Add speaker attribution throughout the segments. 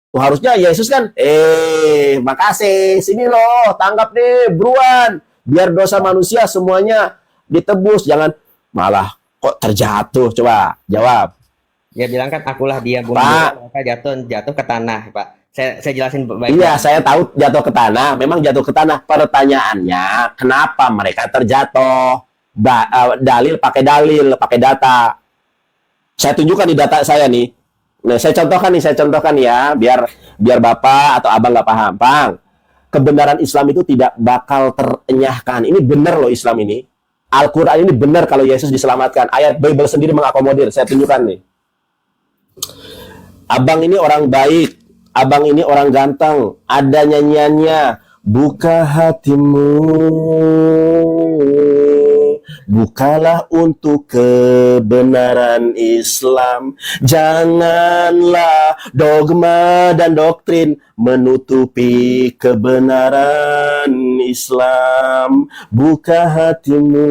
Speaker 1: Tuh, harusnya Yesus kan, makasih, sini loh, tanggap nih, buruan. Biar dosa manusia semuanya ditebus, jangan malah kok terjatuh. Coba jawab.
Speaker 2: Dia bilang kan akulah dia bunuh-bunuh,
Speaker 1: Pak,
Speaker 2: maka jatuh jatuh ke tanah, Pak. Saya jelasin
Speaker 1: iya,
Speaker 2: baik-baik.
Speaker 1: saya tahu jatuh ke tanah, memang jatuh ke tanah. Pertanyaannya, kenapa mereka terjatuh? Dalil, pakai data. Saya tunjukkan di data saya nih. Nah, saya contohkan ya, biar biar Bapak atau Abang nggak paham. Bang, kebenaran Islam itu tidak bakal terenyahkan. Ini benar loh Islam ini. Al-Quran ini benar kalau Yesus diselamatkan. Ayat Bible sendiri mengakomodir. Saya tunjukkan nih. Abang ini orang baik. Abang ini orang ganteng. Ada nyanyiannya. Buka hatimu. Bukalah untuk kebenaran Islam. Janganlah dogma dan doktrin menutupi kebenaran Islam. Buka hatimu.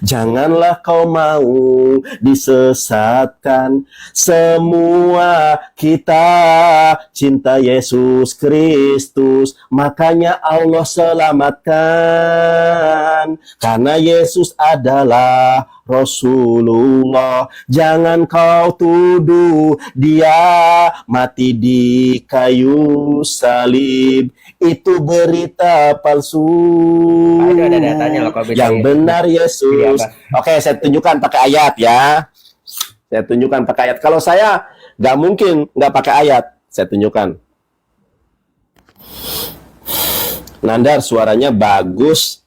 Speaker 1: Janganlah kau mau disesatkan. Semua kita cinta Yesus Kristus, makanya Allah selamatkan. Karena Yesus adalah Rasulullah. Jangan kau tuduh dia mati di kayu salib. Itu berita palsu.
Speaker 2: Ada datanya loh kalau
Speaker 1: Yang benar Yesus. Oke, saya tunjukkan pakai ayat ya. Saya tunjukkan pakai ayat. Kalau saya nggak mungkin nggak pakai ayat. Saya tunjukkan. Nandar suaranya bagus.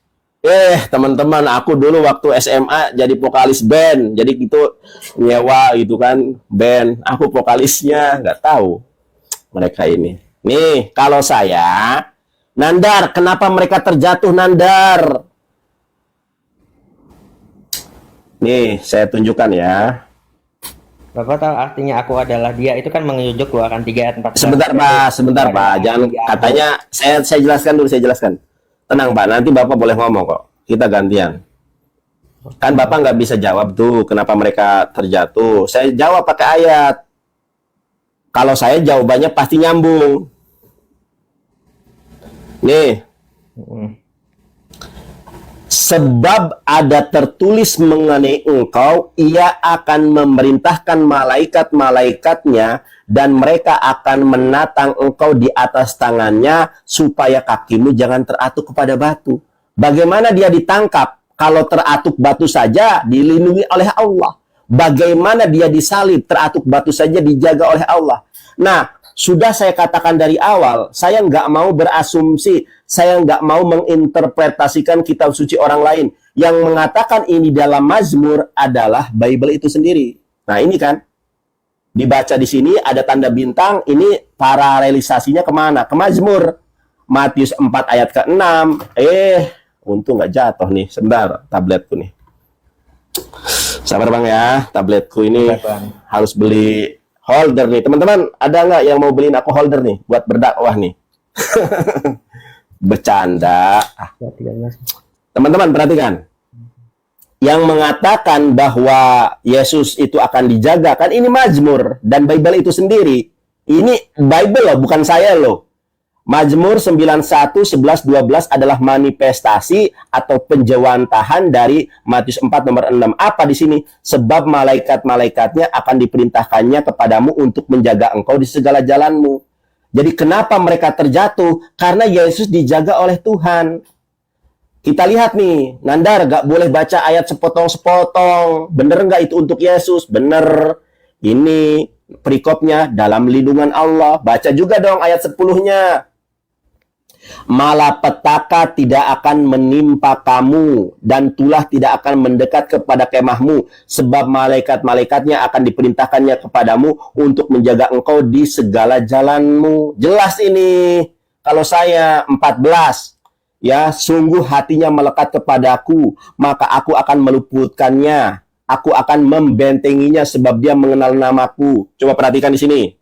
Speaker 1: Teman-teman, aku dulu waktu SMA jadi vokalis band. Jadi itu nyewa gitu kan band. Aku vokalisnya nggak tahu mereka ini. Nih, kalau saya, Nandar, kenapa mereka terjatuh, Nandar? Nih, saya tunjukkan ya.
Speaker 2: Bapak tahu artinya aku adalah dia itu kan menunjuk keluaran 3 ayat 14.
Speaker 1: Sebentar Pak. Jangan katanya saya jelaskan dulu, saya jelaskan. Tenang Pak, nanti Bapak boleh ngomong kok. Kita gantian. Kan Bapak nggak bisa jawab tuh kenapa mereka terjatuh. Saya jawab pakai ayat. Kalau saya jawabannya pasti nyambung. Nih. Sebab ada tertulis mengenai engkau, ia akan memerintahkan malaikat-malaikatnya, dan mereka akan menatang engkau di atas tangannya, supaya kakimu jangan teratuk kepada batu. Bagaimana dia ditangkap? Kalau teratuk batu saja, dilindungi oleh Allah. Bagaimana dia disalib? Teratuk batu saja, dijaga oleh Allah. Nah, sudah saya katakan dari awal, saya nggak mau berasumsi, saya nggak mau menginterpretasikan kitab suci orang lain. Yang mengatakan ini dalam Mazmur adalah Bible itu sendiri. Nah ini kan, dibaca di sini ada tanda bintang, ini paralelisasinya kemana? Ke Mazmur. Matius 4 ayat ke-6. Untung nggak jatuh nih, sebentar tabletku nih. Sabar Bang ya, tabletku ini harus beli holder nih. Teman-teman, ada nggak yang mau beliin aku holder nih buat berdakwah nih? Bercanda. Teman-teman perhatikan. Yang mengatakan bahwa Yesus itu akan dijaga, kan ini Mazmur dan Bible itu sendiri. Ini Bible loh, bukan saya loh. Mazmur 91, 11, 12 adalah manifestasi atau penjewantahan dari Matius 4 nomor 6. Apa di sini? Sebab malaikat-malaikatnya akan diperintahkannya kepadamu untuk menjaga engkau di segala jalanmu. Jadi kenapa mereka terjatuh? Karena Yesus dijaga oleh Tuhan. Kita lihat nih, Nandar gak boleh baca ayat sepotong-sepotong. Bener gak itu untuk Yesus? Bener. Ini perikopnya dalam lindungan Allah. Baca juga dong ayat 10-nya. Malapetaka tidak akan menimpa kamu, dan tulah tidak akan mendekat kepada kemahmu, sebab malaikat-malaikatnya akan diperintahkannya kepadamu untuk menjaga engkau di segala jalanmu. Jelas ini. Kalau saya 14, ya, sungguh hatinya melekat kepadaku, maka aku akan meluputkannya. Aku akan membentenginya sebab dia mengenal namaku. Coba perhatikan di sini.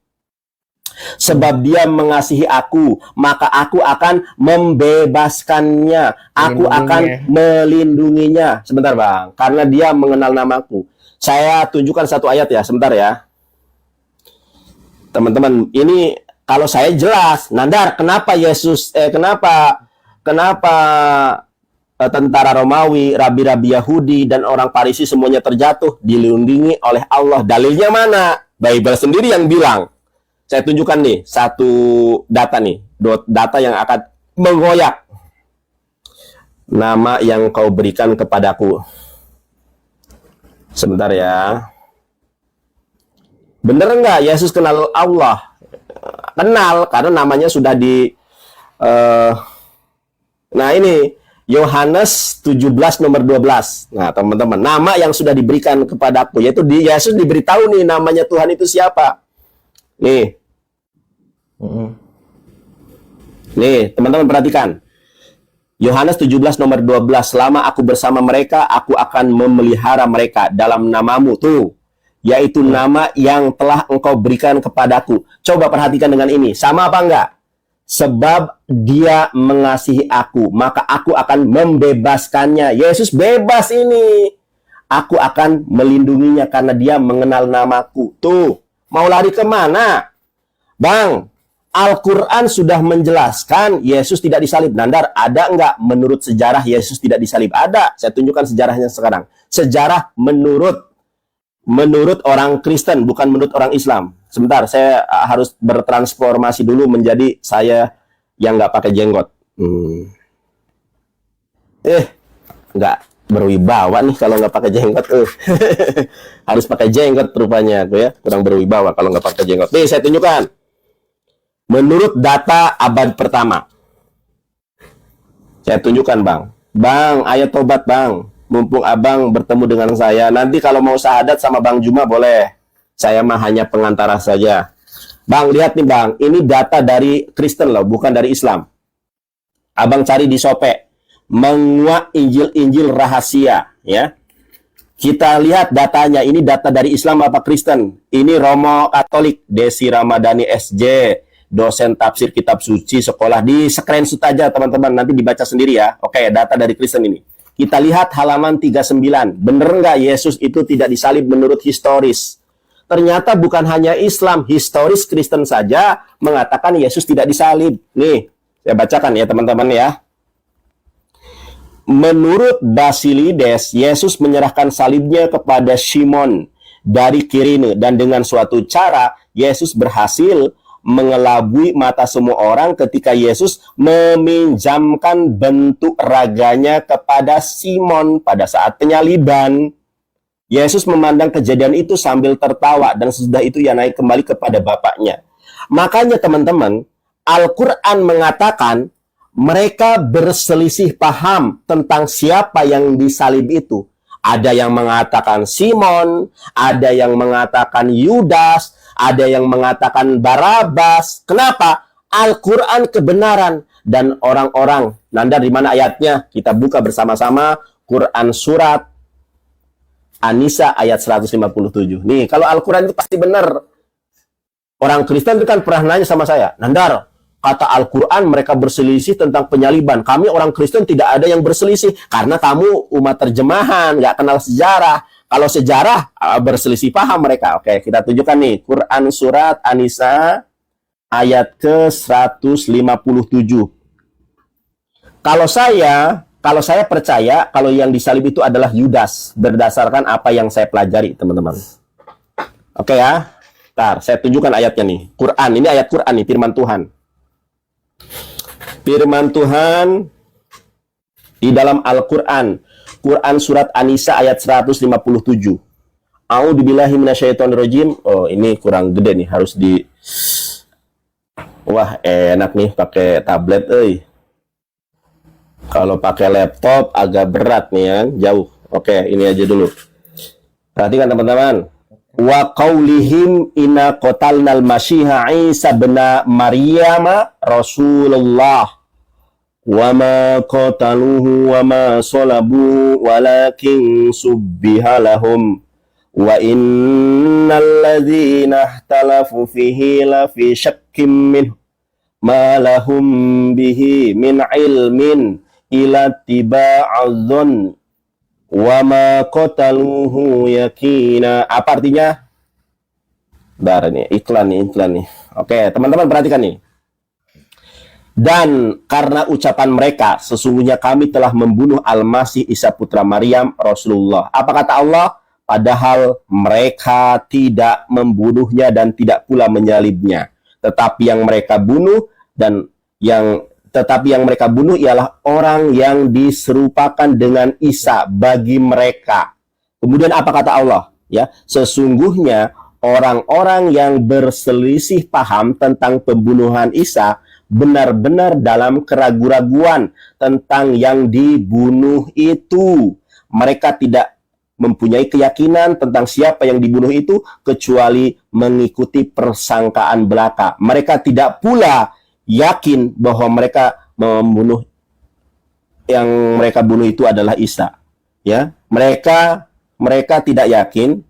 Speaker 1: Sebab dia mengasihi aku, maka aku akan membebaskannya. Aku akan melindunginya. Sebentar Bang, karena dia mengenal namaku. Saya tunjukkan satu ayat ya, sebentar ya. teman-teman, ini kalau saya jelas, Nandar, kenapa kenapa tentara Romawi, rabi-rabi Yahudi, dan orang Parisi semuanya terjatuh, dilindungi oleh Allah. Dalilnya mana? Bible sendiri yang bilang. Saya tunjukkan nih, satu data nih. Data yang akan menggoyak nama yang kau berikan kepadaku. Sebentar ya. Bener nggak Yesus kenal Allah? Kenal, karena namanya sudah di... nah ini... Yohanes 17 nomor 12. Nah, teman-teman, nama yang sudah diberikan kepadaku, yaitu Yesus diberitahu nih namanya Tuhan itu siapa. Nih. Nih, teman-teman perhatikan. Yohanes 17 nomor 12, selama aku bersama mereka, aku akan memelihara mereka dalam namamu tuh, yaitu nama yang telah engkau berikan kepadaku. Coba perhatikan dengan ini, sama apa enggak? Sebab dia mengasihi aku, maka aku akan membebaskannya. Yesus bebas ini. Aku akan melindunginya karena dia mengenal namaku. Tuh, mau lari kemana? Bang, Al-Quran sudah menjelaskan Yesus tidak disalib. Nandar, ada enggak menurut sejarah Yesus tidak disalib? Ada, saya tunjukkan sejarahnya sekarang. Sejarah menurut orang Kristen, bukan menurut orang Islam. Sebentar, saya harus bertransformasi dulu menjadi saya yang nggak pakai jenggot. Nggak berwibawa nih kalau nggak pakai jenggot. Harus pakai jenggot rupanya, tuh ya. Kurang berwibawa kalau nggak pakai jenggot. Nih, saya tunjukkan. Menurut data abad pertama. Saya tunjukkan, Bang. Bang, ayo tobat, Bang. Mumpung abang bertemu dengan saya. Nanti kalau mau syahadat sama Bang Juma boleh. Saya mah hanya pengantara saja. Bang, lihat nih Bang. Ini data dari Kristen loh, bukan dari Islam. Abang cari di Sope. Menguak Injil-Injil rahasia. Ya. Kita lihat datanya. Ini data dari Islam apa Kristen? Ini Romo Katolik. Desi Ramadhani SJ. Dosen tafsir kitab suci sekolah. Di screenshot aja teman-teman. Nanti dibaca sendiri ya. Oke, data dari Kristen ini. Kita lihat halaman 39. Bener nggak Yesus itu tidak disalib menurut historis? Ternyata bukan hanya Islam, historis Kristen saja mengatakan Yesus tidak disalib. Nih, saya bacakan ya teman-teman ya. Menurut Basilides, Yesus menyerahkan salibnya kepada Simon dari Kirene. Dan dengan suatu cara, Yesus berhasil mengelabui mata semua orang ketika Yesus meminjamkan bentuk raganya kepada Simon pada saat penyaliban. Yesus memandang kejadian itu sambil tertawa dan sesudah itu ia naik kembali kepada Bapaknya. Makanya teman-teman, Al-Quran mengatakan mereka berselisih paham tentang siapa yang disalib itu. Ada yang mengatakan Simon, ada yang mengatakan Yudas, ada yang mengatakan Barabas. Kenapa? Al-Quran kebenaran. Dan orang-orang, Nanda di mana ayatnya? Kita buka bersama-sama Quran surat An-Nisa ayat 157. Nih, kalau Al-Quran itu pasti benar. Orang Kristen itu kan pernah nanya sama saya, Nandar, kata Al-Quran mereka berselisih tentang penyaliban. Kami orang Kristen tidak ada yang berselisih. Karena kamu umat terjemahan, nggak kenal sejarah. Kalau sejarah, berselisih paham mereka. Oke, kita tunjukkan nih. Quran surat An-Nisa ayat ke-157. Kalau saya percaya kalau yang disalib itu adalah Yudas berdasarkan apa yang saya pelajari, teman-teman. Oke ya. Ntar saya tunjukkan ayatnya nih. Quran, ini ayat Quran nih, firman Tuhan. Firman Tuhan di dalam Al-Quran. Quran surat An-Nisa ayat 157. A'udzubillahi minasyaitonirrajim. Oh, ini kurang gede nih, harus di... Wah, enak nih pakai tablet, euy. Kalau pakai laptop agak berat nih ya, jauh. Oke, ini aja dulu. Perhatikan teman-teman. Wa qaulihim inna qatalnal masyiha Isa bin Maryam Rasulullah wa ma qataluhu wa ma salabu walakin subbiha lahum wa innal ladzina ikhtalafu fihi la fi syakkim min ma lahum bihi min ilmin ila tiba'adzun wa ma qataluhu yakina. Apa artinya? Bentar nih, iklan nih. Oke, teman-teman perhatikan nih. Dan karena ucapan mereka, sesungguhnya kami telah membunuh Al-Masih Isa putra Maryam Rasulullah. Apa kata Allah? Padahal mereka tidak membunuhnya dan tidak pula menyalibnya. Tetapi yang mereka bunuh ialah orang yang diserupakan dengan Isa bagi mereka. Kemudian apa kata Allah? Ya, sesungguhnya orang-orang yang berselisih paham tentang pembunuhan Isa benar-benar dalam keraguan-raguan tentang yang dibunuh itu. Mereka tidak mempunyai keyakinan tentang siapa yang dibunuh itu kecuali mengikuti persangkaan belaka. Mereka tidak pula yakin bahwa yang mereka bunuh itu adalah Isa. Ya, mereka tidak yakin.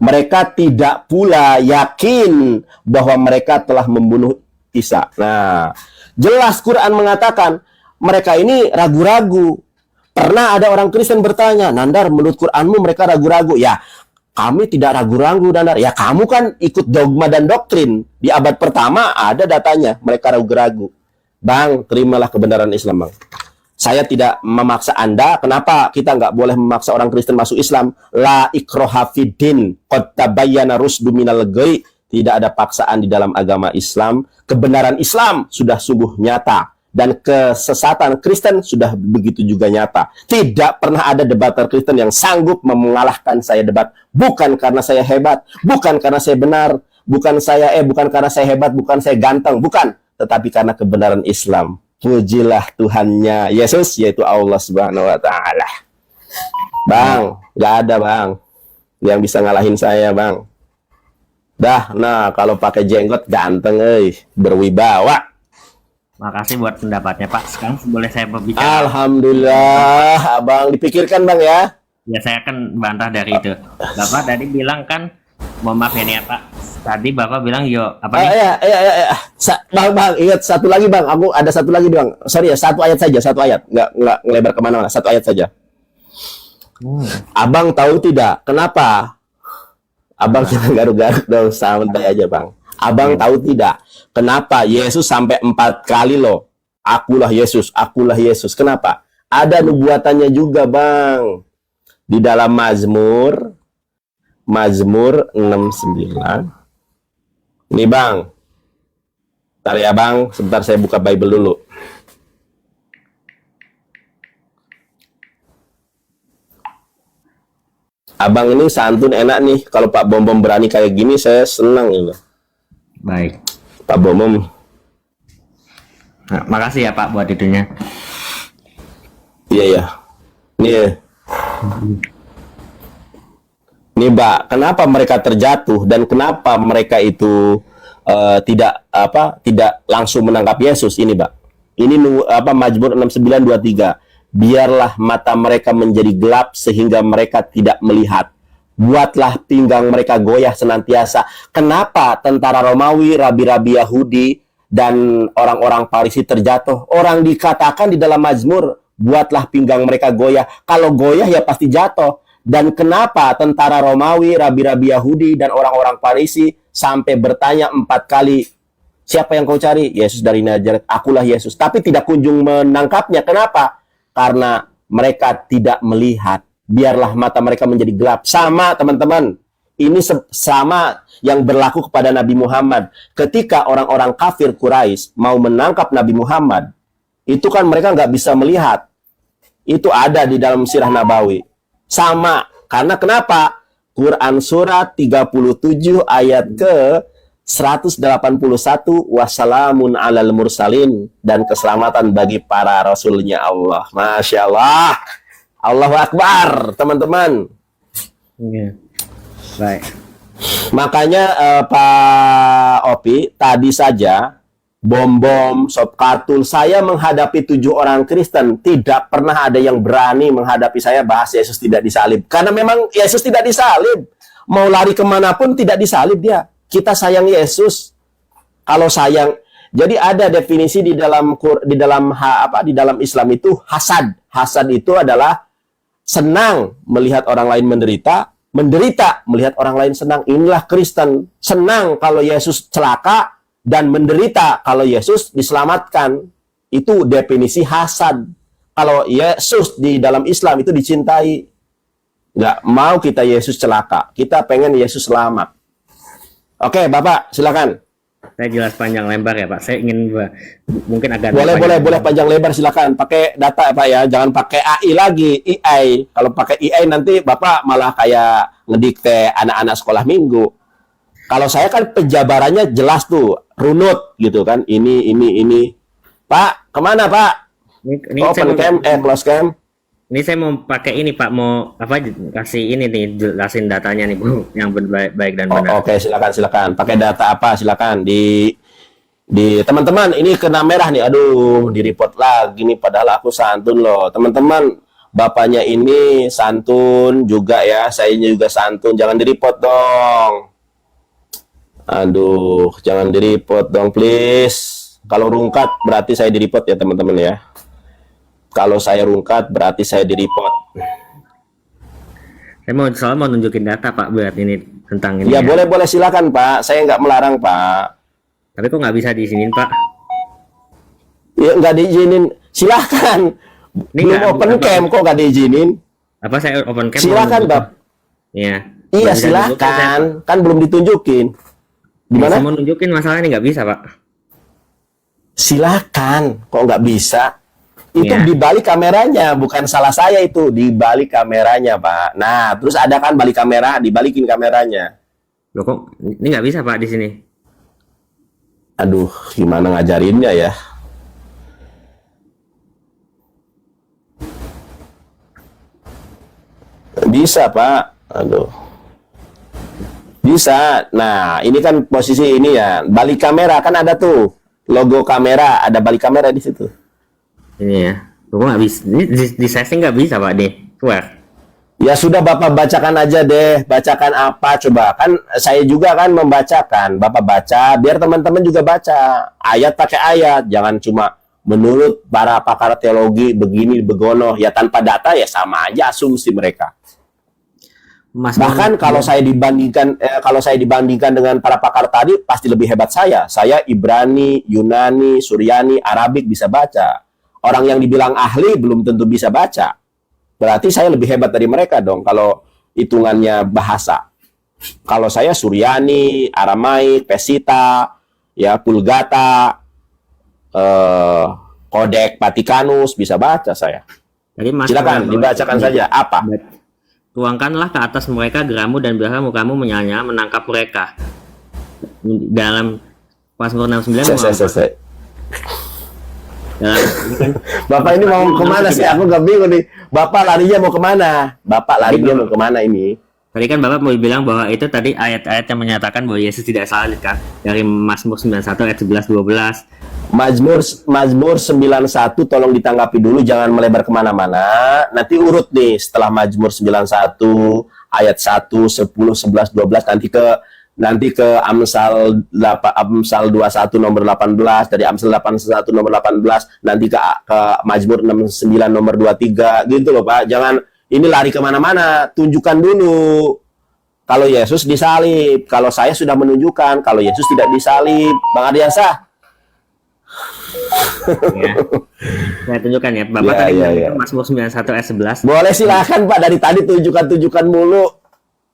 Speaker 1: Mereka tidak pula yakin bahwa mereka telah membunuh Isa. Nah, jelas Quran mengatakan mereka ini ragu-ragu. Pernah ada orang Kristen bertanya, Nandar, menurut Quranmu mereka ragu-ragu? Ya, kami tidak ragu-ragu, Nandar. Ya, kamu kan ikut dogma dan doktrin. Di abad pertama ada datanya, mereka ragu-ragu. Bang, terimalah kebenaran Islam, Bang. Saya tidak memaksa Anda. Kenapa kita nggak boleh memaksa orang Kristen masuk Islam? La ikroha fiddin, qad tabayyana rusdu minal ghayy. Tidak ada paksaan di dalam agama Islam. Kebenaran Islam sudah sungguh nyata. Dan kesesatan Kristen sudah begitu juga nyata. Tidak pernah ada debater Kristen yang sanggup mengalahkan saya debat. Bukan karena saya hebat, bukan karena saya benar, bukan karena saya hebat, bukan saya ganteng, bukan. Tetapi karena kebenaran Islam. Pujilah Tuhannya Yesus, yaitu Allah Subhanahu wa Ta'ala. Bang, nggak ada bang yang bisa ngalahin saya, bang. Nah, kalau pakai jenggot ganteng, berwibawa.
Speaker 2: Makasih buat pendapatnya Pak. Sekarang boleh saya berbicara?
Speaker 1: Alhamdulillah, abang dipikirkan bang ya.
Speaker 2: Ya saya akan bantah dari itu. Bapak tadi bilang kan, mohon maaf ya nih ya Pak. Tadi Bapak bilang apa nih?
Speaker 1: Iya. Bang, ingat satu lagi bang. Aku ada satu lagi bang. Sorry ya, satu ayat saja, satu ayat. Nggak ngelebar kemana-mana. Satu ayat saja. Abang tahu tidak kenapa? Abang jangan garuk-garuk dong, santai aja bang. Abang tahu tidak kenapa Yesus sampai 4 kali loh? Akulah Yesus, akulah Yesus. Kenapa? Ada nubuatannya juga bang. Di dalam Mazmur 69. Ini bang. Bentar ya bang, sebentar saya buka Bible dulu. Abang ini santun enak nih. Kalau Pak Bom Bom berani kayak gini, saya senang ini.
Speaker 2: Baik.
Speaker 1: Pak Bom Bom.
Speaker 2: Nah, makasih ya Pak buat itunya.
Speaker 1: Iya. Nih, Mbak, kenapa mereka terjatuh dan kenapa mereka itu tidak langsung menangkap Yesus ini, Mbak? Ini Mazmur 69:23. Biarlah mata mereka menjadi gelap sehingga mereka tidak melihat. Buatlah pinggang mereka goyah senantiasa. Kenapa tentara Romawi, rabi-rabi Yahudi, dan orang-orang Farisi terjatuh? Orang dikatakan di dalam Mazmur, buatlah pinggang mereka goyah. Kalau goyah ya pasti jatuh. Dan kenapa tentara Romawi, rabi-rabi Yahudi, dan orang-orang Farisi sampai bertanya 4 kali, siapa yang kau cari? Yesus dari Nazaret, akulah Yesus. Tapi tidak kunjung menangkapnya. Kenapa? Karena mereka tidak melihat. Biarlah mata mereka menjadi gelap. Sama teman-teman. Ini sama yang berlaku kepada Nabi Muhammad. Ketika orang-orang kafir Quraisy mau menangkap Nabi Muhammad, itu kan mereka nggak bisa melihat. Itu ada di dalam Sirah Nabawi. Sama. Karena kenapa? Quran surat 37 ayat ke 181, wassalamun alal mursalin, dan keselamatan bagi para rasulnya Allah. Masya Allah. Allahu Akbar, teman-teman.
Speaker 2: Iya. Baik.
Speaker 1: Makanya Pak Opi, tadi saja Bom-Bom, Sob Kartun, saya menghadapi 7 orang Kristen, tidak pernah ada yang berani menghadapi saya bahas Yesus tidak disalib. Karena memang Yesus tidak disalib. Mau lari kemanapun tidak disalib dia. Kita sayang Yesus. Kalau sayang, jadi ada definisi di dalam Islam itu hasad. Hasad itu adalah senang melihat orang lain menderita, menderita melihat orang lain senang. Inilah Kristen, senang kalau Yesus celaka dan menderita kalau Yesus diselamatkan. Itu definisi hasad. Kalau Yesus di dalam Islam itu dicintai. Nggak mau kita Yesus celaka, kita pengen Yesus selamat. Oke, Bapak, silakan.
Speaker 2: Saya jelas panjang lebar ya Pak. Saya ingin mungkin agak
Speaker 1: Boleh panjang lebar, silakan. Pakai data Pak ya, jangan pakai AI lagi, AI. Kalau pakai AI nanti Bapak malah kayak ngedikte anak-anak sekolah minggu. Kalau saya kan penjabarannya jelas tuh, runut gitu kan. Ini. Pak, kemana Pak?
Speaker 2: Ini
Speaker 1: Open cam, close cam.
Speaker 2: Ini saya mau pakai ini Pak, mau apa kasih ini nih, jelasin datanya nih Bu, yang baik dan benar.
Speaker 1: Oke, silakan. Pakai data apa? Silakan di teman-teman, ini kena merah nih. Aduh, di report lagi nih, padahal aku santun loh. Teman-teman, bapaknya ini santun juga ya, saya juga santun. Jangan di report dong. Aduh, jangan di report dong, please. Kalau rungkat berarti saya di report ya, teman-teman ya. Kalau saya rungkat berarti saya di report.
Speaker 2: Saya mau nunjukin data Pak buat ini tentang ini.
Speaker 1: Ya, boleh silakan Pak. Saya nggak melarang Pak.
Speaker 2: Tapi kok nggak bisa diizinin Pak?
Speaker 1: Ya nggak diizinin. Silakan.
Speaker 2: Ini
Speaker 1: Belum open cam kok nggak diizinin.
Speaker 2: Apa saya open cam?
Speaker 1: Silakan Bab.
Speaker 2: Iya.
Speaker 1: Iya silakan. Kan belum ditunjukin. Gimana?
Speaker 2: Saya mau nunjukin masalah ini nggak bisa Pak.
Speaker 1: Silakan. Kok nggak bisa? Itu
Speaker 2: Ya.
Speaker 1: di balik kameranya, bukan salah saya itu, di balik kameranya, Pak. Nah, terus ada kan balik kamera, dibalikin kameranya.
Speaker 2: Loh kok ini nggak bisa Pak di sini?
Speaker 1: Aduh, gimana ngajarinnya ya? Bisa, Pak. Aduh. Bisa. Nah, ini kan posisi ini ya, balik kamera kan ada tuh logo kamera, ada balik kamera di situ.
Speaker 2: Ini ya. Kok nggak bisa? Ini di setting nggak bisa Pak deh. Keluar.
Speaker 1: Ya sudah Bapak bacakan aja deh. Bacakan apa coba? Kan saya juga kan membacakan. Bapak baca biar teman-teman juga baca. Ayat pakai ayat. Jangan cuma menurut para pakar teologi begini begono. Ya tanpa data ya sama aja asumsi mereka. Bahkan kalau saya dibandingkan dengan para pakar tadi pasti lebih hebat saya. Saya Ibrani, Yunani, Suryani, Arabik bisa baca. Orang yang dibilang ahli belum tentu bisa baca. Berarti saya lebih hebat dari mereka dong kalau hitungannya bahasa. Kalau saya Suryani, Aramaik, Pesita, ya Pulgata, Kodek Vatikanus bisa baca saya.
Speaker 2: Jadi
Speaker 1: silakan dibacakan saja apa.
Speaker 2: Tuangkanlah ke atas mereka geramu dan biarlah mukamu menyala menangkap mereka. Dalam Mazmur 69.
Speaker 1: Selesai.
Speaker 2: Nah,
Speaker 1: Bapak ini mau kemana sih? Aku gak bingung nih. Bapak larinya mau kemana? Mau kemana ini?
Speaker 2: Tadi kan Bapak mau bilang bahwa itu tadi ayat-ayat yang menyatakan bahwa Yesus tidak salib kan? Dari Mazmur 91 ayat 11-12.
Speaker 1: Mazmur 91 tolong ditanggapi dulu, jangan melebar kemana-mana. Nanti urut nih setelah Mazmur 91 ayat 1, 10, 11, 12 nanti ke Amsal 21 nomor 18, dari Amsal 81 nomor 18 nanti ke Mazmur 69 nomor 23 gitu loh Pak. Jangan ini lari kemana-mana, tunjukkan dulu kalau Yesus disalib. Kalau saya sudah menunjukkan kalau Yesus tidak disalib. Bang Ardiansah.
Speaker 2: Ya. Saya tunjukkan ya Bapak tadi Mazmur 91 ayat 11.
Speaker 1: Boleh silakan Pak, dari tadi tunjukkan mulu.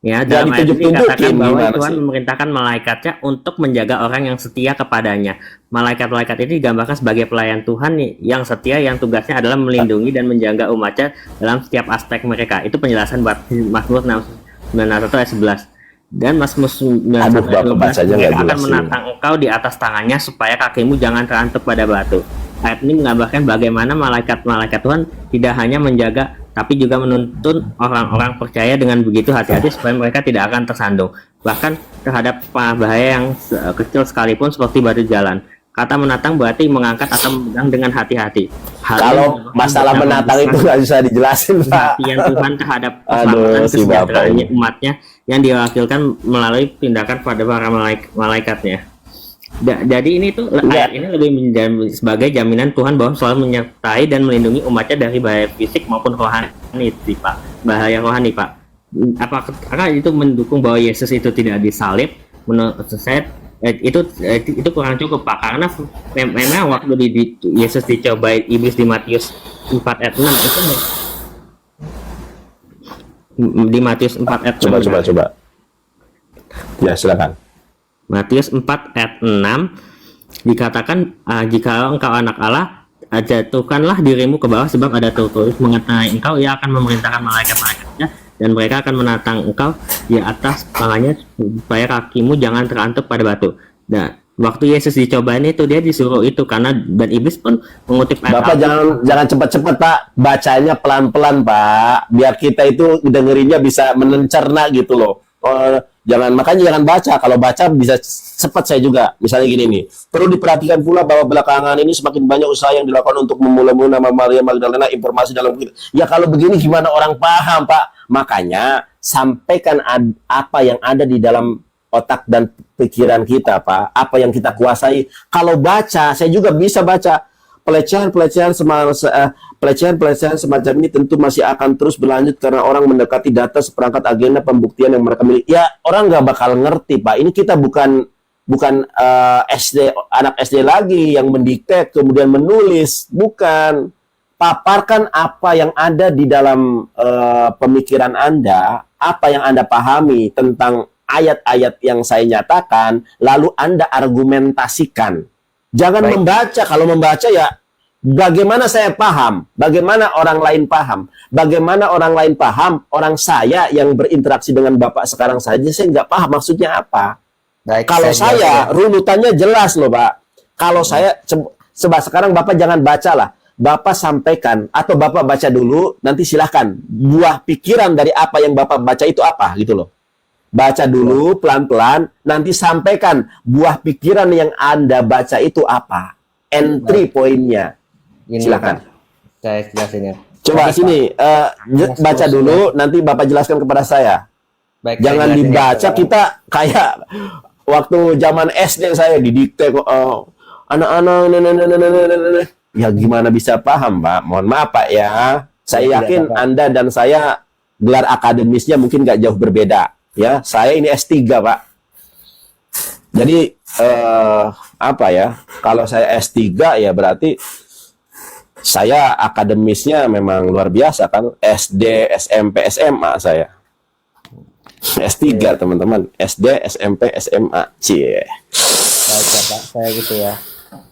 Speaker 2: Ya, dalam ayat ini dikatakan bahwa Tuhan memerintahkan malaikatnya untuk menjaga orang yang setia kepadanya. Malaikat-malaikat ini digambarkan sebagai pelayan Tuhan yang setia, yang tugasnya adalah melindungi dan menjaga umatnya dalam setiap aspek mereka. Itu penjelasan buat Mazmur 91 ayat 11. Dan Mazmur 91 ayat 12, mereka akan menatang engkau di atas tangannya supaya kakimu jangan terantuk pada batu. Ayat ini menggambarkan bagaimana malaikat-malaikat Tuhan tidak hanya menjaga tapi juga menuntun orang-orang percaya dengan begitu hati-hati supaya mereka tidak akan tersandung, bahkan terhadap bahaya yang kecil sekalipun seperti batu jalan. Kata menatang berarti mengangkat atau memegang dengan hati-hati.
Speaker 1: Kalau masalah menatang itu nggak bisa dijelasin Pak.
Speaker 2: Perhatian Tuhan terhadap keselamatan kesejahteraan umatnya yang diwakilkan melalui tindakan pada para malaikatnya. Jadi ini tuh ayat ini lebih sebagai jaminan Tuhan bahwa selalu menyertai dan melindungi umatnya dari bahaya fisik maupun rohani, Pak. Bahaya rohani, Pak. apakah itu mendukung bahwa Yesus itu tidak disalib? Menurut saya itu kurang cukup Pak, karena memang waktu Yesus dicobai iblis di Matius 4 ayat 6 itu di Matius 4 ayat 6.
Speaker 1: Coba. Ya, silakan.
Speaker 2: Matius 4 ayat 6 dikatakan, jika engkau anak Allah, jatuhkanlah dirimu ke bawah, sebab ada tertulis mengenai engkau, ia akan memerintahkan malaikat-malaikatnya dan mereka akan menatang engkau di atas tangannya supaya kakimu jangan terantuk pada batu. Dan waktu Yesus dicobain itu dia disuruh itu karena, dan iblis pun mengutip ayat
Speaker 1: Bapak jangan cepat-cepat Pak, bacanya pelan-pelan Pak, biar kita itu dengerinnya bisa mencerna gitu loh. Makanya jangan baca. Kalau baca bisa cepat saya juga. Misalnya gini nih. Perlu diperhatikan pula bahwa belakangan ini semakin banyak usaha yang dilakukan untuk memulai nama Maria Magdalena, informasi dalam kita. Ya kalau begini gimana orang paham Pak? Makanya sampaikan apa yang ada di dalam otak dan pikiran kita Pak. Apa yang kita kuasai. Kalau baca, saya juga bisa baca. Pelecehan semacam ini tentu masih akan terus berlanjut karena orang mendekati data seperangkat agenda pembuktian yang mereka miliki. Ya, orang nggak bakal ngerti, Pak. Ini kita bukan anak SD lagi yang mendikte kemudian menulis, bukan. Paparkan apa yang ada di dalam pemikiran Anda, apa yang Anda pahami tentang ayat-ayat yang saya nyatakan, lalu Anda argumentasikan. Jangan membaca. Kalau membaca ya bagaimana saya paham, bagaimana orang lain paham, bagaimana orang lain paham, orang saya yang berinteraksi dengan Bapak sekarang saja saya nggak paham maksudnya apa.
Speaker 3: Baik,
Speaker 1: kalau saya runutannya jelas loh Pak. Kalau saya coba sekarang Bapak jangan baca lah, Bapak sampaikan atau Bapak baca dulu, nanti silahkan buah pikiran dari apa yang Bapak baca itu apa gitu loh. Baca dulu pelan-pelan, nanti sampaikan buah pikiran yang Anda baca itu apa. Entry poinnya. Silakan.
Speaker 3: Saya jelasin ya.
Speaker 1: Coba sini, baca dulu, nanti Bapak jelaskan kepada saya.
Speaker 3: Baik,
Speaker 1: jangan dibaca, kita kayak waktu zaman SD saya didikte kok. Anak-anak, ya gimana bisa paham Pak? Mohon maaf Pak ya. Saya yakin Anda dan saya gelar akademisnya mungkin nggak jauh berbeda. Ya, saya ini S3 Pak. Jadi apa ya? Kalau saya S3 ya berarti saya akademisnya memang luar biasa kan. SD, SMP, SMA saya. S3 teman-teman. SD, SMP, SMA. Cie.
Speaker 3: Baik ya Pak, saya gitu ya.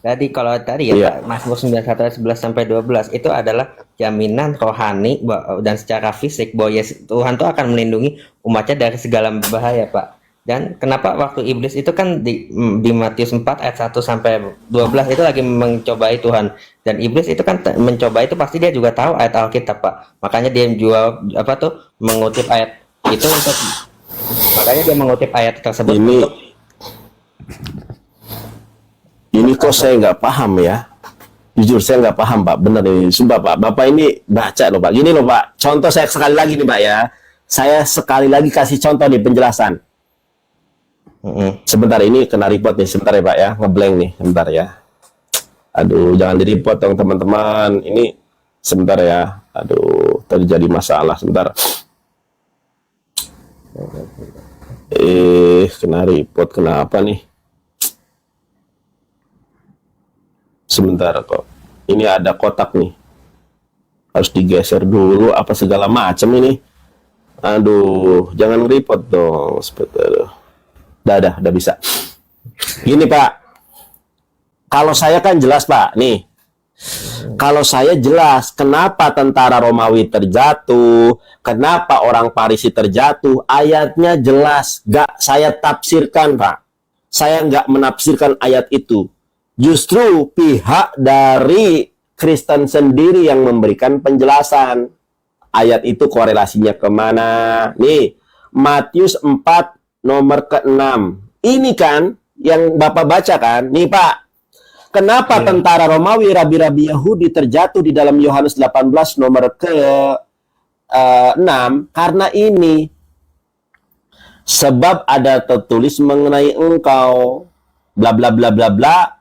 Speaker 3: Jadi kalau tadi ya Pak, Mazmur 91 ayat 11 sampai 12 itu adalah jaminan rohani dan secara fisik bahwa Tuhan tuh akan melindungi umatnya dari segala bahaya Pak. Dan kenapa waktu iblis itu kan di Matius 4 ayat 1 sampai 12 itu lagi mencobai Tuhan, dan iblis itu kan mencoba itu pasti dia juga tahu ayat Alkitab Pak. Makanya dia jual mengutip ayat itu makanya dia mengutip ayat tersebut
Speaker 1: Ini kok saya nggak paham ya. Jujur saya nggak paham Pak. Bener ini. Sumpah Pak. Bapak ini baca loh Pak. Gini loh Pak. Contoh saya sekali lagi nih Pak ya. Saya sekali lagi kasih contoh nih penjelasan. Sebentar ini kena report nih. Sebentar ya Pak ya. Ngeblank nih. Sebentar ya. Aduh jangan di report dong teman-teman. Ini sebentar ya. Aduh terjadi masalah. Sebentar. Kena report. Kenapa nih? Sebentar kok. Ini ada kotak nih. Harus digeser dulu apa segala macam ini. Aduh, jangan repot dong. Sebentar. Udah bisa. Gini Pak. Kalau saya kan jelas Pak, nih. Kalau saya jelas kenapa tentara Romawi terjatuh, kenapa orang Parisi terjatuh, ayatnya jelas. Gak saya tafsirkan Pak. Saya nggak menafsirkan ayat itu. Justru pihak dari Kristen sendiri yang memberikan penjelasan. Ayat itu korelasinya kemana? Nih, Matius 4 nomor ke-6. Ini kan yang Bapak baca kan? Nih Pak, kenapa tentara Romawi, rabi-rabi Yahudi terjatuh di dalam Yohanes 18 nomor ke-6? Karena ini. Sebab ada tertulis mengenai engkau. Bla bla bla bla bla.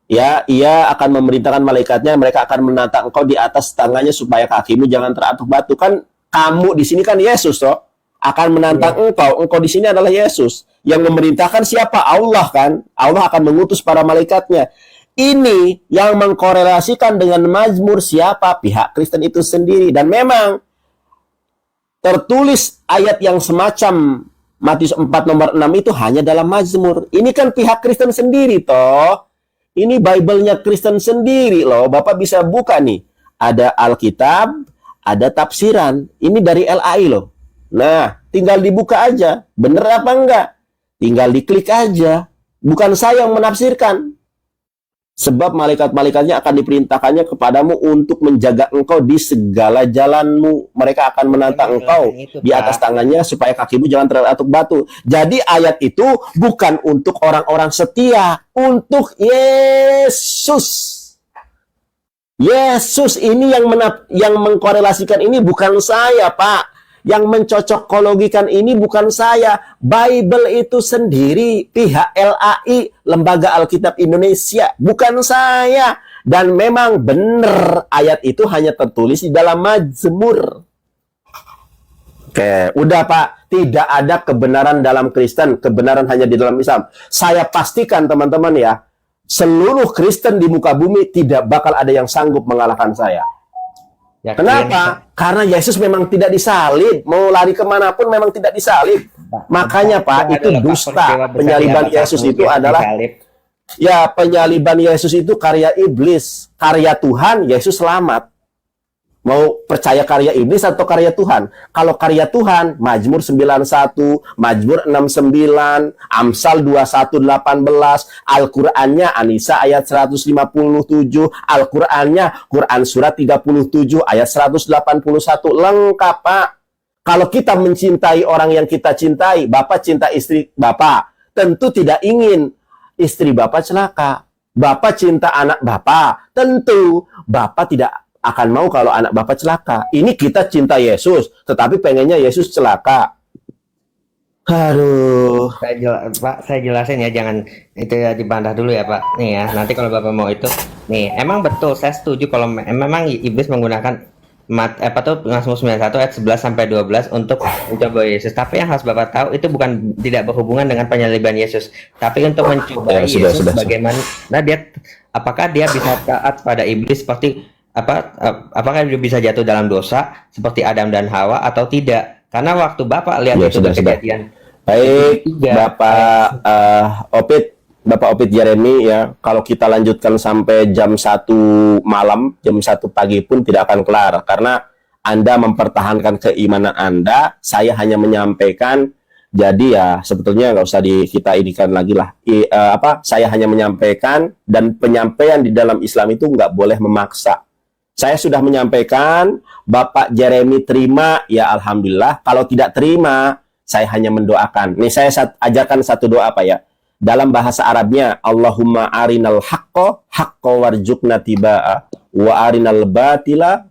Speaker 1: Ya, ia akan memerintahkan malaikatnya, mereka akan menatang engkau di atas tangannya supaya kakimu jangan teratuk batu. Kan Kamu di sini kan Yesus, toh, akan menantang engkau. Engkau di sini adalah Yesus. Yang memerintahkan siapa? Allah kan. Allah akan mengutus para malaikatnya. Ini yang mengkorelasikan dengan Mazmur siapa? Pihak Kristen itu sendiri. Dan memang tertulis ayat yang semacam Matius 4 nomor 6 itu hanya dalam Mazmur. Ini kan pihak Kristen sendiri, toh. Ini Bible-nya Kristen sendiri, loh. Bapak bisa buka nih. Ada Alkitab, ada tafsiran. Ini dari LAI, loh. Nah, tinggal dibuka aja. Bener apa enggak? Tinggal diklik aja. Bukan saya yang menafsirkan. Sebab malaikat-malaikatnya akan diperintahkannya kepadamu untuk menjaga engkau di segala jalanmu. Mereka akan menantang engkau di atas tangannya supaya kakimu jangan terlatuk batu. Jadi ayat itu bukan untuk orang-orang setia, untuk Yesus. Yesus ini yang mengkorelasikan ini bukan saya, Pak. Yang mencocokologikan ini bukan saya. Bible itu sendiri, pihak LAI, Lembaga Alkitab Indonesia, bukan saya. Dan memang benar ayat itu hanya tertulis di dalam Mazmur. Oke, udah Pak, tidak ada kebenaran dalam Kristen, kebenaran hanya di dalam Islam. Saya pastikan teman-teman ya, seluruh Kristen di muka bumi tidak bakal ada yang sanggup mengalahkan saya. Yakin. Kenapa? Karena Yesus memang tidak disalib. Mau lari kemanapun memang tidak disalib. Makanya Pak, itu dusta. Penyaliban Yesus itu adalah ya, penyaliban Yesus itu karya iblis. Karya Tuhan, Yesus selamat. Mau percaya karya iblis atau karya Tuhan? Kalau karya Tuhan, Mazmur 91, Mazmur 69, Amsal 21:18, Al-Qur'annya An-Nisa ayat 157, Al-Qur'annya Quran surat 37 ayat 181, lengkap Pak. Kalau kita mencintai orang yang kita cintai, Bapak cinta istri Bapak, tentu tidak ingin istri Bapak celaka. Bapak cinta anak Bapak, tentu Bapak tidak akan mau kalau anak Bapak celaka. Ini kita cinta Yesus, tetapi pengennya Yesus celaka. Aduh.
Speaker 3: Pak, saya jelasin ya, jangan itu ya dibantah dulu ya Pak. Nih ya, nanti kalau Bapak mau itu, nih emang betul, saya setuju kalau memang iblis menggunakan Mazmur 91 ayat 11 sampai 12 untuk mencoba Yesus. Tapi yang harus Bapak tahu itu bukan tidak berhubungan dengan penyaliban Yesus, tapi untuk mencoba Yesus bagaimana dia, apakah dia bisa taat pada iblis seperti apakah dia bisa jatuh dalam dosa seperti Adam dan Hawa atau tidak? Karena waktu Bapak lihat itu kejadian.
Speaker 1: Baik, Bapak Bapak Opit Jeremy ya, kalau kita lanjutkan sampai jam 1 malam, jam 1 pagi pun tidak akan kelar karena Anda mempertahankan keimanan Anda, saya hanya menyampaikan. Jadi ya sebetulnya nggak usah kita inikan lagi lah. Saya hanya menyampaikan, dan penyampaian di dalam Islam itu nggak boleh memaksa. Saya sudah menyampaikan, Bapak Jeremy terima, ya Alhamdulillah. Kalau tidak terima, saya hanya mendoakan. Nih saya ajarkan satu doa Pak ya. Dalam bahasa Arabnya, Allahumma arinal haqqo warzuqna tiba'a, wa arinal batila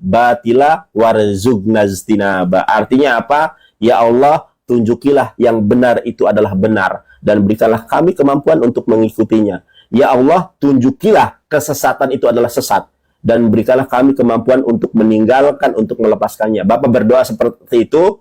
Speaker 1: warzuqna istinaba. Artinya apa? Ya Allah, tunjukilah yang benar itu adalah benar, dan berikanlah kami kemampuan untuk mengikutinya. Ya Allah, tunjukilah kesesatan itu adalah sesat, dan berikanlah kami kemampuan untuk meninggalkan, untuk melepaskannya. Bapak berdoa seperti itu,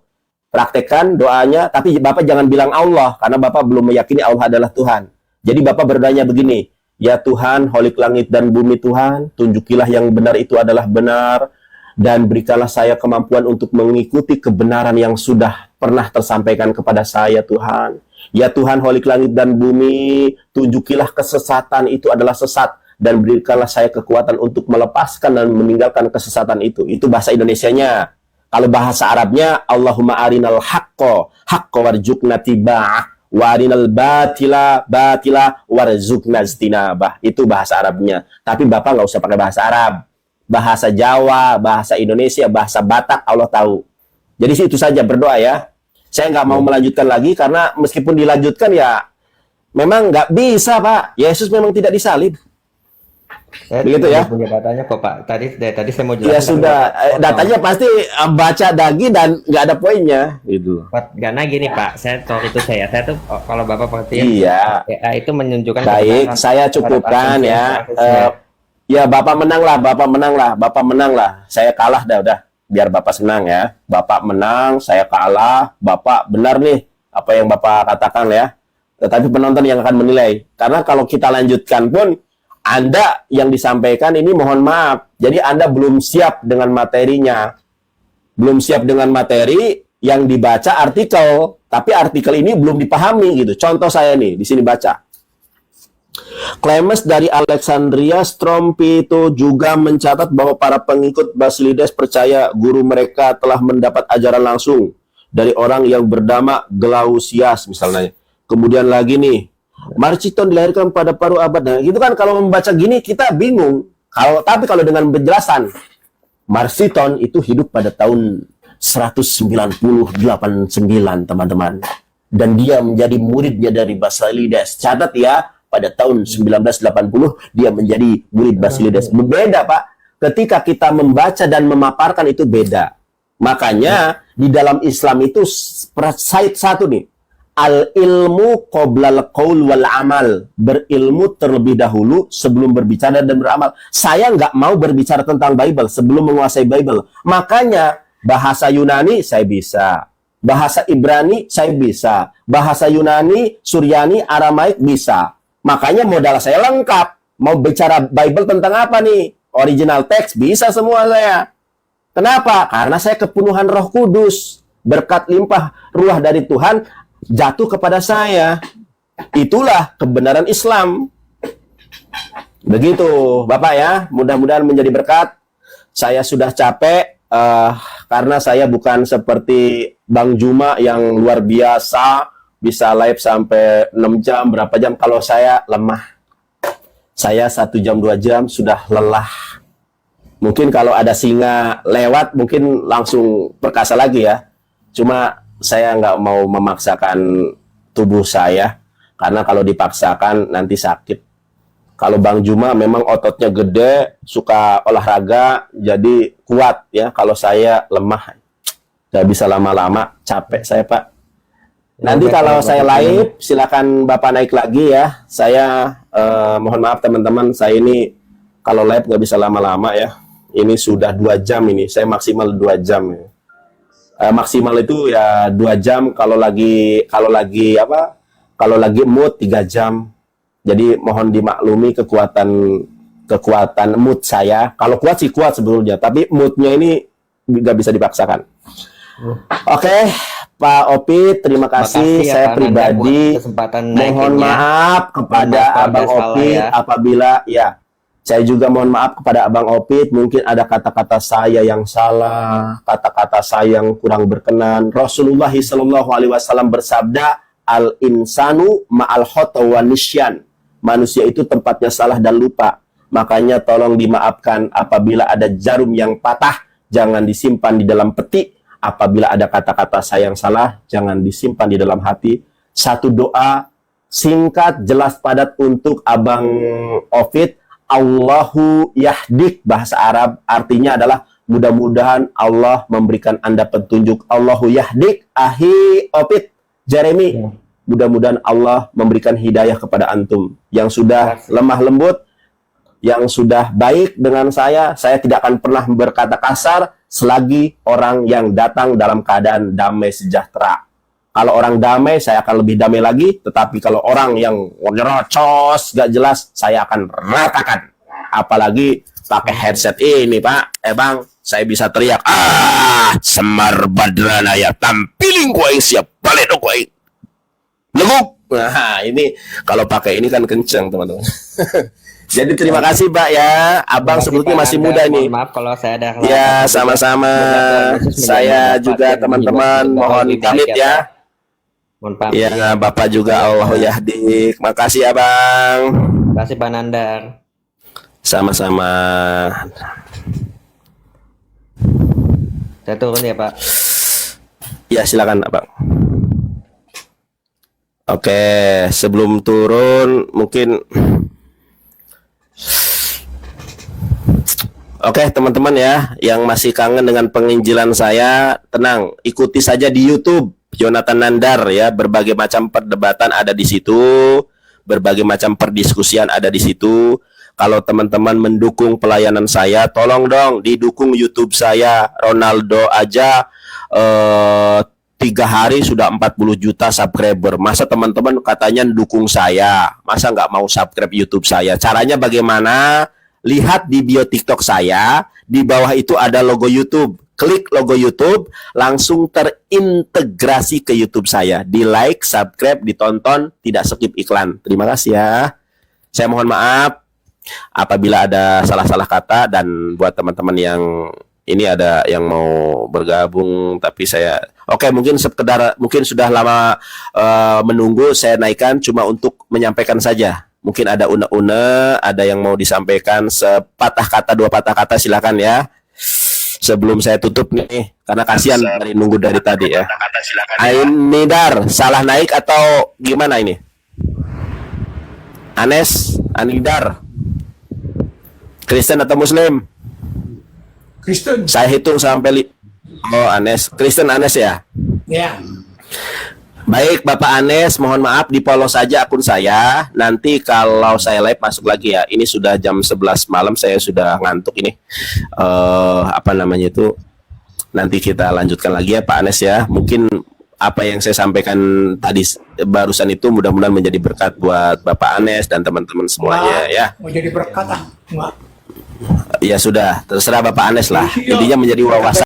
Speaker 1: praktekkan doanya, tapi Bapak jangan bilang Allah, karena Bapak belum meyakini Allah adalah Tuhan. Jadi Bapak berdoanya begini, ya Tuhan, Holik langit dan bumi Tuhan, tunjukilah yang benar itu adalah benar, dan berikanlah saya kemampuan untuk mengikuti kebenaran yang sudah pernah tersampaikan kepada saya Tuhan. Ya Tuhan, Holik langit dan bumi, tunjukilah kesesatan itu adalah sesat, dan berikanlah saya kekuatan untuk melepaskan dan meninggalkan kesesatan itu. Itu bahasa Indonesianya. Kalau bahasa Arabnya, Allahumma arinal haqqo warzuqna tiba'ah, wa arinal batila warzuqna istinabah. Itu bahasa Arabnya. Tapi Bapak nggak usah pakai bahasa Arab. Bahasa Jawa, bahasa Indonesia, bahasa Batak, Allah tahu. Jadi itu saja, berdoa ya. Saya nggak mau melanjutkan lagi, karena meskipun dilanjutkan ya, memang nggak bisa Pak. Yesus memang tidak disalib. Begitu ya.
Speaker 3: Punya datanya kok Pak. Tadi saya mau
Speaker 1: Ya
Speaker 3: jelaskan.
Speaker 1: sudah, datanya pasti baca lagi dan nggak ada poinnya gitu.
Speaker 3: Karena gini Pak, saya tuh kalau Bapak perhatiin,
Speaker 1: iya,
Speaker 3: itu menunjukkan.
Speaker 1: Baik, saya cukupkan ya. Ya Bapak menang lah. Saya kalah dah udah. biar Bapak senang ya. Bapak menang, saya kalah, Bapak benar nih apa yang Bapak katakan ya. Tetapi penonton yang akan menilai. Karena kalau kita lanjutkan pun, Anda yang disampaikan ini mohon maaf. Jadi Anda belum siap dengan materinya. Belum siap dengan materi yang dibaca artikel. Tapi artikel ini belum dipahami gitu. Contoh saya nih, di sini baca. Clemens dari Alexandria Strompito juga mencatat bahwa para pengikut Basilides percaya guru mereka telah mendapat ajaran langsung dari orang yang bernama Glausias misalnya. Kemudian lagi nih, Marciton dilahirkan pada paruh abad. Nah, itu kan kalau membaca gini kita bingung. Tapi kalau dengan penjelasan, Marciton itu hidup pada tahun 190-89 teman-teman. Dan dia menjadi muridnya dari Basilides. Catat ya, pada tahun 1980 dia menjadi murid Basilides. Berbeda Pak, ketika kita membaca dan memaparkan itu beda. Makanya di dalam Islam itu said satu nih, al-ilmu qoblal qaul wal amal. Berilmu terlebih dahulu sebelum berbicara dan beramal. Saya nggak mau berbicara tentang Bible sebelum menguasai Bible. Makanya bahasa Yunani saya bisa. Bahasa Ibrani saya bisa. Bahasa Yunani, Suryani, Aramaik bisa. Makanya modal saya lengkap. Mau bicara Bible tentang apa nih? Original text bisa semua saya. Kenapa? Karena saya kepenuhan Roh Kudus. Berkat limpah ruah dari Tuhan jatuh kepada saya. Itulah kebenaran Islam. Begitu Bapak ya. Mudah-mudahan menjadi berkat. Saya sudah capek karena saya bukan seperti Bang Juma yang luar biasa, bisa live sampai 6 jam, berapa jam. Kalau saya lemah. Saya 1 jam 2 jam sudah lelah. Mungkin kalau ada singa lewat mungkin langsung perkasa lagi ya. Cuma saya nggak mau memaksakan tubuh saya, karena kalau dipaksakan nanti sakit. Kalau Bang Juma memang ototnya gede, suka olahraga, jadi kuat ya. Kalau saya lemah, nggak bisa lama-lama, capek saya Pak. Nanti kalau saya live, silakan Bapak naik lagi ya. Saya mohon maaf teman-teman, saya ini kalau live nggak bisa lama-lama ya. Ini sudah 2 jam ini, saya maksimal 2 jam ya. Maksimal itu ya 2 jam, kalau lagi mood 3 jam. Jadi mohon dimaklumi kekuatan mood saya. Kalau kuat sih kuat sebetulnya, tapi moodnya ini nggak bisa dipaksakan. Oke, Pak Opit, terima kasih. Saya pribadi mohon maaf kepada Abang Opit apabila ya. Saya juga mohon maaf kepada Abang Opit, mungkin ada kata-kata saya yang salah, kata-kata saya yang kurang berkenan. Rasulullah SAW bersabda, al-insanu ma'al khata wa nisyan. Manusia itu tempatnya salah dan lupa. Makanya tolong dimaafkan apabila ada jarum yang patah, jangan disimpan di dalam peti. Apabila ada kata-kata saya yang salah, jangan disimpan di dalam hati. Satu doa singkat, jelas, padat untuk Abang Opit. Allahu yahdik, bahasa Arab artinya adalah mudah-mudahan Allah memberikan Anda petunjuk. Allahu yahdik ahi Opit Jeremy, mudah-mudahan Allah memberikan hidayah kepada antum yang sudah lemah lembut, yang sudah baik dengan saya tidak akan pernah berkata kasar selagi orang yang datang dalam keadaan damai sejahtera. Kalau orang damai, saya akan lebih damai lagi. Tetapi kalau orang yang nyerocos, gak jelas, saya akan ratakan. Apalagi pakai headset ini, Pak. Bang, saya bisa teriak. Semar badrana ya, tampiling kuaing siap. Balik dong kuaing. Leguk. Nah, ini kalau pakai ini kan kenceng, teman-teman. Jadi terima kasih, Pak ya. Abang sebetulnya masih muda ini.
Speaker 3: Maaf kalau saya ada.
Speaker 1: Ya, sama-sama. Saya juga teman-teman mohon pamit ya. Ya, Bapak juga Allah yahdik. Makasih ya, Bang.
Speaker 3: Terima kasih, Pak Nandar.
Speaker 1: Sama-sama.
Speaker 3: Saya turun ya, Pak.
Speaker 1: Ya, silakan, Bang. Oke, sebelum turun mungkin Oke, teman-teman ya, yang masih kangen dengan penginjilan saya, tenang, ikuti saja di YouTube Yonatan Nandar ya, berbagai macam perdebatan ada di situ, berbagai macam perdiskusian ada di situ. Kalau teman-teman mendukung pelayanan saya, tolong dong didukung YouTube saya. Ronaldo aja 3 hari sudah 40 juta subscriber. Masa teman-teman katanya dukung saya, masa nggak mau subscribe YouTube saya? Caranya bagaimana? Lihat di bio TikTok saya, di bawah itu ada logo YouTube. Klik logo YouTube, langsung terintegrasi ke YouTube saya. Di like, subscribe, ditonton, tidak skip iklan. Terima kasih ya. Saya mohon maaf apabila ada salah-salah kata, dan buat teman-teman yang ini ada yang mau bergabung tapi saya mungkin sekedar mungkin sudah lama menunggu, saya naikkan cuma untuk menyampaikan saja. Mungkin ada une-une, ada yang mau disampaikan sepatah kata, 2 patah kata, silakan ya. Sebelum saya tutup nih, karena kasihan dari nunggu dari tadi ya. Ini Dar, salah naik atau gimana ini? Anidar, Kristen atau Muslim?
Speaker 4: Kristen.
Speaker 1: Saya hitung sampai Anes, Kristen Anes ya?
Speaker 4: Ya.
Speaker 1: Baik, Bapak Anes, mohon maaf di follow saja akun saya. Nanti kalau saya live masuk lagi ya. Ini sudah jam 11 malam, saya sudah ngantuk ini. Nanti kita lanjutkan lagi ya Pak Anes ya. Mungkin apa yang saya sampaikan tadi barusan itu mudah-mudahan menjadi berkat buat Bapak Anes dan teman-teman semuanya ya.
Speaker 4: Mau jadi berkat ah. Enggak.
Speaker 1: Ya sudah, terserah Bapak Anes lah. Intinya menjadi wawasan.